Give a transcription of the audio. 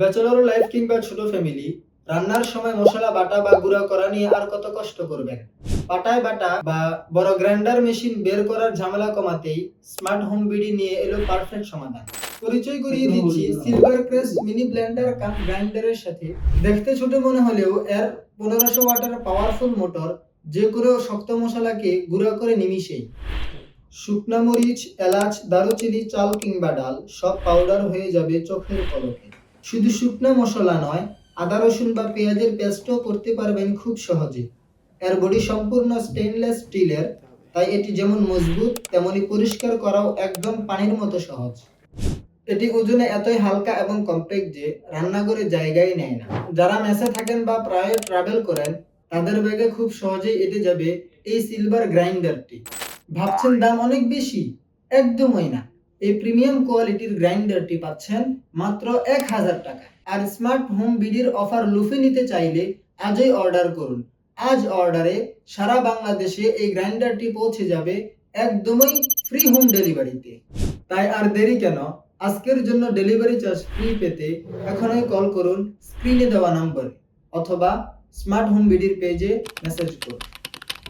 Bachelor life কিংবা ছোট family, রান্নার সময় মশলা বাটা বা গুঁড়া করা নিয়ে আর কত কষ্ট করবেন। পাটায় বাটা বা বড় গ্রাইন্ডার মেশিন বের করার ঝামেলা কমাতেই স্মার্ট হোম বিডি নিয়ে এলো পারফেক্ট সমাধান। পরিচয় করিয়ে দিচ্ছি সিলভার ক্রেস্ট মিনি ব্লেন্ডার কাম গ্রাইন্ডারের সাথে। দেখতে ছোট মনে হলেও এর 1500 ওয়াটের পাওয়ারফুল মোটর যে কোনো শক্ত মশলাকে গুঁড়া করে নিমিষেই। শুকনা মরিচ, এলাচ, দারুচিনি, চাল কিংবা ডাল সব পাউডার হয়ে যাবে চোখের পলকে। শুধু শুকনা মশলা নয়, আদা রসুন বা পেঁয়াজের পেস্টও করতে পারবেন খুব সহজে। এর বডি সম্পূর্ণ স্টেইনলেস স্টিলের, তাই এটি যেমন মজবুত তেমনি পরিষ্কার করাও একদম পানির মতো সহজ। এটি ওজনে এতই হালকা এবং কম্প্যাক্ট যে রান্নাঘরে জায়গাই নেয় না। যারা মেসে থাকেন বা প্রায় ট্রাভেল করেন, তাদের ব্যাগে খুব সহজেই এঁটে যাবে এই সিলভার গ্রাইন্ডারটি। ভাবছেন দাম অনেক বেশি? একদমই না। এই প্রিমিয়াম কোয়ালিটির গ্রাইন্ডারটি পাচ্ছেন মাত্র 1000 টাকা। আর স্মার্ট হোম বিডির অফার লুফে নিতে চাইলে আজই অর্ডার করুন। আজ অর্ডারে সারা বাংলাদেশে এই গ্রাইন্ডারটি পৌঁছে যাবে একদমই ফ্রি হোম ডেলিভারিতে। তাই আর দেরি কেন? আজকের জন্য ডেলিভারি চার্জ ফ্রি পেতে এখনই কল করুন স্ক্রিনে দেওয়া নম্বরে, অথবা স্মার্ট হোম বিডির পেজে মেসেজ করুন।